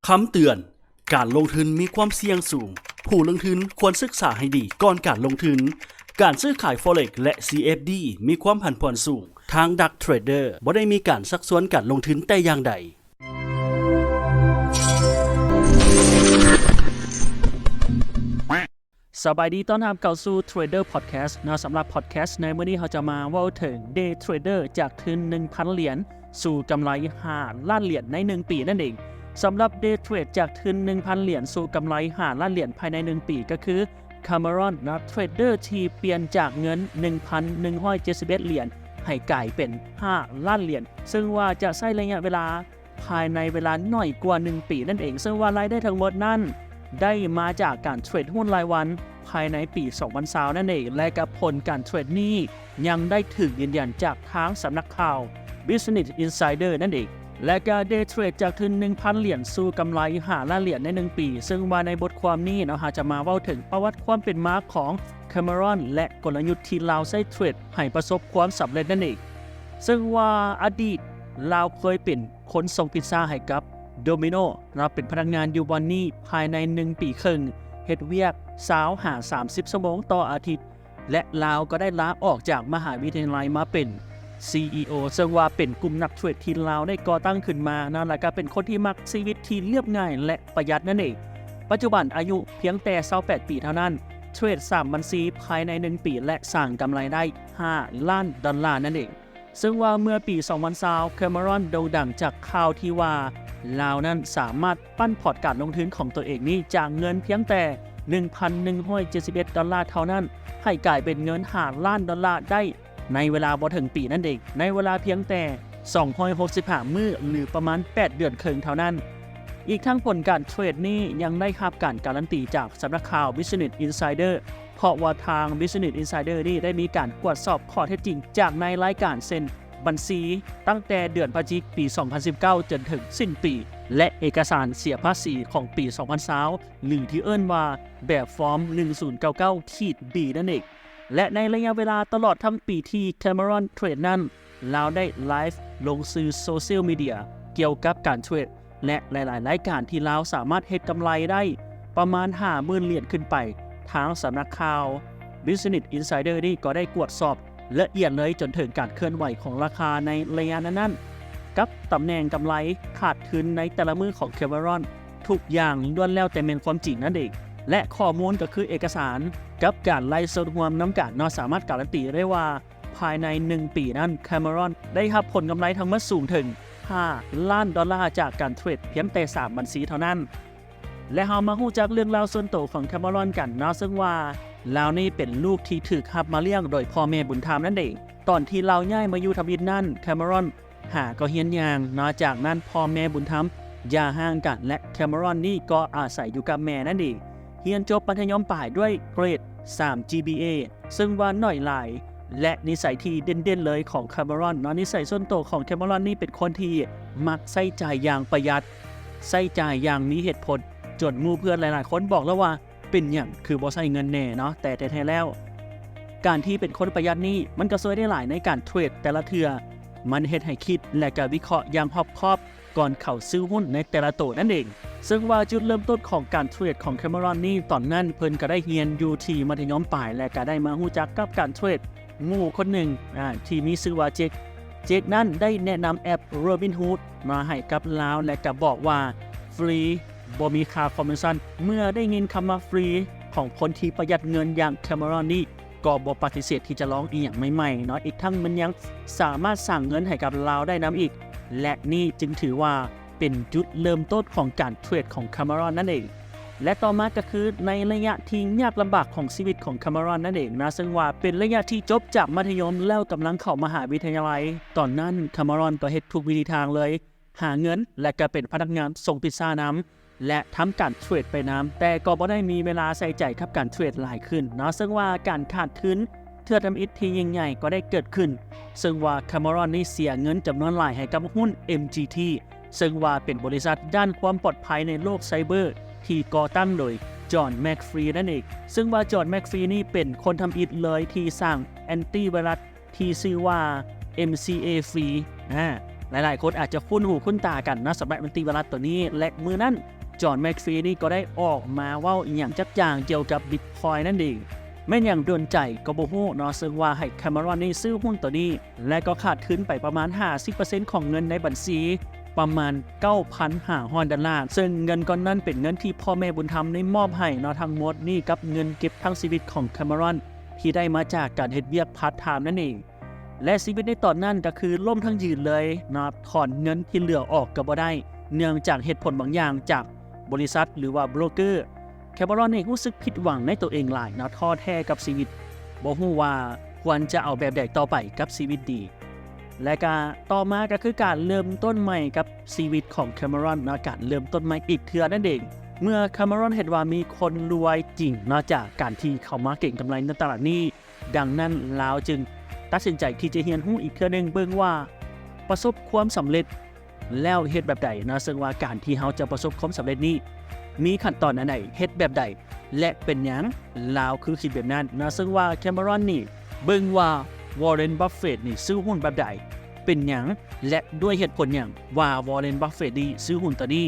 คำเตือนการลงทุนมีความเสี่ยงสูงผู้ลงทุนควรศึกษาให้ดีก่อนการลงทุนการซื้อขาย Forex และ CFD มีความผันผวนสูงทางดักเทรดเดอร์บ่ได้มีการซักซ้วนการลงทุนแต่อย่างใดสบายดีต้อนรับเข้าสู่ Trader Podcast นะสำหรับ Podcast ในมื้อนี้เราจะมาเว้าถึง Day Trader จากทุน 1,000 เหรียญสู่กำไร5ล้านเหรียญใน1ปีนั่นเองสำหรับ Day Trade จากทุน 1,000 เหรียญสู่กำไร5ล้านเหรียญภายใน1ปีก็คือ Cameron นะเทรดเดอร์ที่เปลี่ยนจากเงิน 1,171 เหรียญให้กลายเป็น5ล้านเหรียญซึ่งว่าจะใช้ระยะเวลาภายในเวลาน้อยกว่า1ปีนั่นเองซึ่งว่ารายได้ทั้งหมดนั้นได้มาจากการเทรดหุ้นรายวันภายในปี 2020 นั่นเองและกับผลการเทรดนี้ยังได้ถูกยืนยันจากทางสำนักข่าว Business Insider นั่นเองและการเดย์เทรดจากทุน 1,000 เหรียญสู่กำไร5ล้านเหรียญใน1ปีซึ่งว่าในบทความนี้เราจะมาเว้าถึงประวัติความเป็นมาของ Cameron และกลยุทธ์ที่ลาวใช้เทรดให้ประสบความสำเร็จนั่นเองซึ่งว่าอดีตลาวเคยเป็นคนส่งพิซซ่าให้กับโดมิโนเป็นพนักงานอยู่วันนี้ภายใน1ปีครึ่งเฮ็ดเวียก30 ชั่วโมงต่ออาทิตย์และลาวก็ได้ลาออกจากมหาวิทยาลัยมาเป็น CEO ซึ่งว่าเป็นกลุ่มนักเทรดที่ลาวได้ก่อตั้งขึ้นมานั่นแหละก็เป็นคนที่มักชีวิตที่เรียบง่ายและประหยัดนั่นเองปัจจุบันอายุเพียงแต่28ปีเท่านั้นเทรด3บัญชีภายใน1ปีและสร้างกำไรได้5ล้านดอลลาร์นั่นเองซึ่งว่าเมื่อปี2020 Cameron โด่งดังจากข่าวที่ว่าลาวนั้นสามารถปั้นพอร์ตการลงทุนของตัวเองนี้จากเงินเพียงแต่ 1,171 ดอลลาร์เท่านั้นให้กลายเป็นเงิน5ล้านดอลลาร์ได้ในเวลาบ่ถึงปีนั่นเองในเวลาเพียงแต่265มื้อหรือประมาณ8เดือนครึ่งเท่านั้นอีกทั้งผลการเทรดนี้ยังได้รับการการันตีจากสำนักข่าว Business Insider เพราะว่าทาง Business Insider นี่ได้มีการตรวจสอบข้อเท็จจริงจากในรายการเซ็นบัญชีตั้งแต่เดือนพฤศจิกายนปี 2019 จนถึงสิ้นปีและเอกสารเสียภาษีของปี 2020หรือที่เอิ้นว่าแบบฟอร์ม 1099-B นั่นเองและในระยะเวลาตลอดทั้งปีที่ Cameron เทรดนั้นลาวได้ไลฟ์ลงสื่อโซเชียลมีเดียเกี่ยวกับการเทรดและหลายๆรายการที่ลาวสามารถเฮ็ดกำไรได้ประมาณ 50,000 เหรียญขึ้นไปทางสำนักข่าว Business Insider นี่ก็ได้ตรวจสอบละเอียดเลยจนถึงการเคลื่อนไหวของราคาในระยะนั้นกับตำแหน่งกำไรขาดทุนในแต่ละมือของ Cameron ทุกอย่างล้วนแล้วแต่เป็นความจริงนั่นเองและข้อมูลก็คือเอกสารกับการไล่สดรวมน้ำการสามารถการันตีได้ว่าภายใน1ปีนั้น Cameron ได้รับผลกำไรทั้งหมดสูงถึง5ล้านดอลลาร์จากการเทรดเพียงแต่3บัญชีเท่านั้นและเรามาฮู้จักเรื่องราวส่วนตัวของ Cameron กันซึ่งว่าลาวนี่เป็นลูกที่ถูกรับมาเลี้ยงโดยพ่อแม่บุญธรรมนั่นเองตอนที่ลาวย้ายมาอยู่ทำอิฐนั้น Cameron ก็เฮียนอย่างจากนั้นพ่อแม่บุญธรรมอย่าห่างกันและ Cameron นี่ก็อาศัยอยู่กับแม่นั่นเองเรียนจบมัธยมปลายด้วยเกรด 3 GPA ซึ่งว่าน้อยหลายและนิสัยที่เด่นๆเลยของ Cameron นิสัยส่วนตัวของ Cameron นี่เป็นคนที่มักใช้จ่ายอย่างประหยัดใช้จ่ายอย่างมีเหตุผลจนหมู่เพื่อนหลายๆคนบอกแล้วว่าเป็นอย่างคือบ่ใช้เงินแน่แต่แท้ๆแล้วการที่เป็นคนประหยัดนี่มันก็ช่วยได้หลายในการเทรดแต่ละเทื่อมันเฮ็ดให้คิดและก็วิเคราะห์อย่างรอบคอบก่อนเข้าซื้อหุ้นในแต่ละตัวนั่นเองซึ่งว่าจุดเริ่มต้นของการเทรดของ Cameron นี่ตอนนั้นเพิ่นก็ได้เรียนอยู่ที่มัธยมปลายและก็ได้มารู้จักกับการเทรดหมู่คนหนึ่งที่มีชื่อว่าเจคนั้นได้แนะนำแอป Robinhood มาให้กับลาวและก็บอกว่าฟรีบ่มีค่าคอมมิชชั่นเมื่อได้ยินคำว่าฟรีของคนที่ประหยัดเงินอย่าง Cameron นี่ก็บ่ปฏิเสธที่จะลองอีกอย่างใหม่ๆอีกทั้งมันยังสามารถสร้างเงินให้กับลาวได้อีกและนี่จึงถือว่าเป็นจุดเริ่มต้นของการเทรดของ Cameron นั่นเองและต่อมาก็คือในระยะที่ยากลำบากของชีวิตของ Cameron นั่นเองซึ่งว่าเป็นระยะที่จบจากมัธยมแล้วกำลังเข้ามหาวิทยาลัยตอนนั้น Cameron ก็เฮ็ดทุกวิธีทางเลยหาเงินและก็เป็นพนักงานส่งพิซซ่าและทำการเทรดไปแต่ก็บ่ได้มีเวลาใส่ใจกับการเทรดหลายขึ้นซึ่งว่าการขาดทุนเทื่อทำอิฐที่ยิ่งใหญ่ก็ได้เกิดขึ้นซึ่งว่า Cameron นี่เสียเงินจำนวนหลายให้กับหุ้น MGT ซึ่งว่าเป็นบริษัทด้านความปลอดภัยในโลกไซเบอร์ที่ก่อตั้งโดยจอห์นแม็กฟรีนั่นเองซึ่งว่าจอห์นแม็กฟรีนี่เป็นคนทำอิฐเลยที่สร้างแอนตี้ไวรัสที่ชื่อว่า MCA ฟรี หลายๆคนอาจจะคุ้นหูคุ้นตากันนะสำหรับมันตรีวรัตตัวนี้และมือนั้นจอห์นแมคฟีนี่ก็ได้ออกมาเว้าอีหยังจักอย่างเกี่ยวกับ Bitcoin นั่นเองแม่นอย่างโดนใจก็บ่ฮู้เนาะซึ่งว่าให้แคมารอนนี่ซื้อหุ้นตัวนี้และก็ขาดทุนไปประมาณ 50% ของเงินในบัญชีประมาณ $9,500 ดอลลาร์ซึ่งเงินก้อนนั้นเป็นเงินที่พ่อแม่บุญธรรมได้มอบให้เนาะทั้งหมดนี่กับเงินเก็บทั้งชีวิตของแคมารอนที่ได้มาจากการเฮ็ดเวียกพาร์ทไทม์นั่นเองและชีวิตในตอนนั้นก็คือล่มทั้งยืนเลยเนาะถอนเงินที่เหลือออกก็บ่ได้เนื่องจากเหตุผลบางอย่างจากบริษัทหรือว่าโบรกเกอร์แคมารอนเองรู้สึกผิดหวังในตัวเองหลายนะท้อแท้กับชีวิตบ่ฮู้ว่าควรจะเอาแบบใดต่อไปกับชีวิตดีและก็ต่อมาก็คือการเริ่มต้นใหม่กับชีวิตของแคมารอนนะการเริ่มต้นใหม่อีกเทื่อนั่นเองเมื่อแคมารอนเห็นว่ามีคนรวยจริงนอกจากการที่เขามาเก่งกำไรในตลาดนี้ดังนั้นลาวจึงตัดสินใจที่จะเรียนรู้อีกเทื่อนึงเบิ่งว่าประสบความสำเร็จแล้วเฮ็ดแบบใดนะซึ่งว่าการที่เราจะประสบความสำเร็จนี้มีขั้นตอนอันใดเฮ็ดแบบใดและเป็นหยังลาวคือคิดแบบนั้นนะซึ่งว่าแคมารอนนี่เบิ่งว่าวอร์เรน บัฟเฟตต์นี่ซื้อหุ้นแบบใดเป็นหยังและด้วยเหตุผลหยังว่าวอร์เรน บัฟเฟตต์นี่ซื้อหุ้นตัวนี้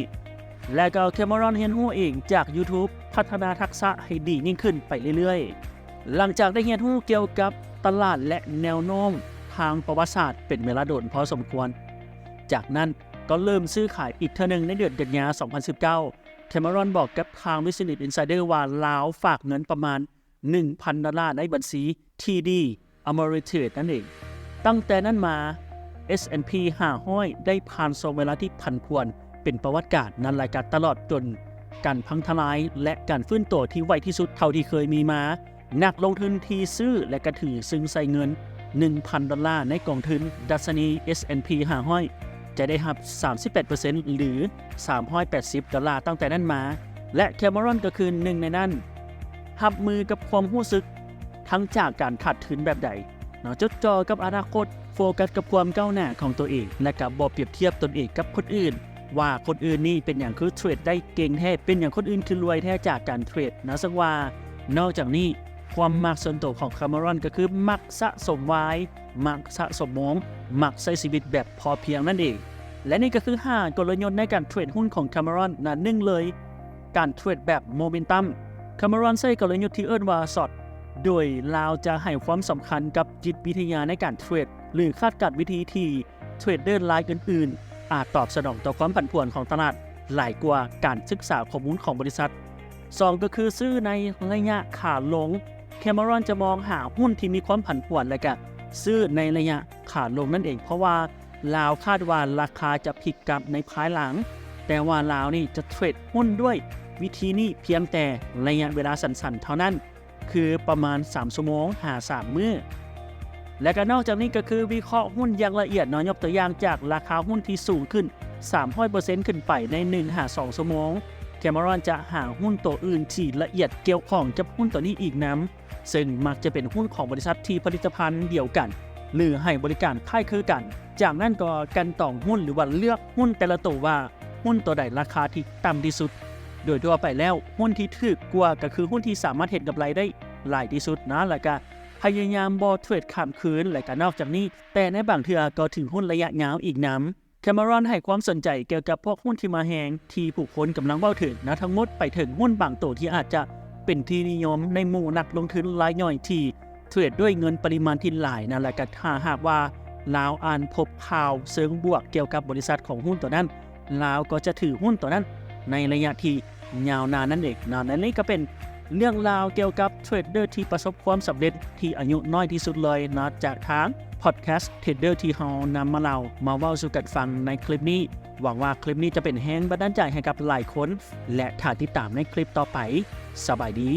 และก็แคมารอนเรียนรู้เองจาก YouTube พัฒนาทักษะให้ดียิ่งขึ้นไปเรื่อยๆหลังจากได้เรียนรู้เกี่ยวกับตลาดและแนวโน้มทางประวัติศาสตร์เป็นเวลาโดนพอสมควรจากนั้นก็เริ่มซื้อขายอีกเทื่อนึงในเดือนกันยายน 2019 แคมารอนบอกกับทาง Business Insider ว่าลาวฝากเงินประมาณ $1,000 ในบัญชี TD Ameritrade นั่นเองตั้งแต่นั้นมา S&P 500ได้ผ่านช่วงเวลาที่ผันผวนเป็นประวัติการนั้นรายการตลอดจนการพังทลายและการฟื้นตัวที่ไวที่สุดเท่าที่เคยมีมานักลงทุนที่ซื้อและกระถือซึ่งใส่เงิน $1,000 ในกองทุนดัชนี S&P 500จะได้รับ 38% หรือ$380ตั้งแต่นั้นมาและแคมารอนก็คือหนึ่งในนั้นรับมือกับความรู้สึกทั้งจากการขาดทุนแบบใดจดจ่อกับอนาคตโฟกัสกับความก้าวหน้าของตัวเองและกับบ่เปรียบเทียบตนเองกับคนอื่นว่าคนอื่นนี่เป็นอย่างคือเทรดได้เก่งแท้เป็นอย่างคนอื่นคือรวยแท้จากการเทรดนะสักว่านอกจากนี้ความมักส่วนตัวของแคมารอนก็คือมักสะสมไว้มักสะสมมองมักใช้ชีวิตแบบพอเพียงนั่นเองและนี่ก็คือ5กลยุทธ์ในการเทรดหุ้นของแคมารอนนะหนึ่งเลยการเทรดแบบโมเมนตัมแคมารอนใช้กลยุทธ์ที่เอิ้นว่าช็อตโดยลาวจะให้ความสำคัญกับจิตวิทยาในการเทรดหรือคาดการณ์วิธีที่เทรดเดอร์รายอื่นๆอาจตอบสนองต่อความผันผวนของตลาดหลายกว่าการศึกษาข้อมูลของบริษัท2ก็คือซื้อในระยะขาลงแคมารอนจะมองหาหุ้นที่มีความผันผวนและก็ซื้อในระยะขาลงนั่นเองเพราะว่าลาวคาดว่าราคาจะพลิกกลับในภายหลังแต่ว่าลาวนี่จะเทรดหุ้นด้วยวิธีนี้เพียงแต่ระยะเวลาสั้นๆเท่านั้นคือประมาณ3ชั่วโมงหา3มื้อและก็นอกจากนี้ก็คือวิเคราะห์หุ้นอย่างละเอียดยกตัวอย่างจากราคาหุ้นที่สูงขึ้น 300% ขึ้นไปใน1-2 ชั่วโมงแคมารอนจะหาหุ้นตัวอื่นที่ละเอียดเกี่ยวข้องกับหุ้นตัวนี้อีกนั้นซึ่งมักจะเป็นหุ้นของบริษัทที่ผลิตภัณฑ์เดียวกันหรือให้บริการคล้ายคลึงกันจากนั้นก็กันต่องหุ้นหรือว่าเลือกหุ้นแต่ละตัวว่าหุ้นตัวใดราคาที่ต่ำที่สุดโดยทั่วไปแล้วหุ้นที่ถูกกว่าก็คือหุ้นที่สามารถเห็นกำไรได้หลายที่สุดนะแล้วก็พยายามบ่เทรดข้ามคืนและก็นอกจากนี้แต่ในบางเทื่อก็ถึงหุ้นระยะยาวอีกน้ำแคมารอนให้ความสนใจเกี่ยวกับพวกหุ้นที่มาแฮงที่ผู้คนกำลังเว้าถึงทั้งหมดไปถึงหุ้นบางตัวที่อาจจะเป็นที่นิยมในหมู่นักลงทุนรายย่อยที่เทรดด้วยเงินปริมาณที่หลายนั่นแหละก็ถ้าหากว่าลาวอ่านพบข่าวเชิงบวกเกี่ยวกับบริษัทของหุ้นตัวนั้นลาวก็จะถือหุ้นตัวนั้นในระยะที่ยาวนานนั่นเองนั่นนี่ก็เป็นเรื่องราวเกี่ยวกับเทรดเดอร์ที่ประสบความสำเร็จที่อายุน้อยที่สุดเลยนะจากทางพอดแคสต์เทรดเดอร์ที่เรานำมาเล่ามาเว้าสู่กันฟังในคลิปนี้หวังว่าคลิปนี้จะเป็นแรงบันดาลใจให้กับหลายคนและถ้าติดตามในคลิปต่อไปสบายดี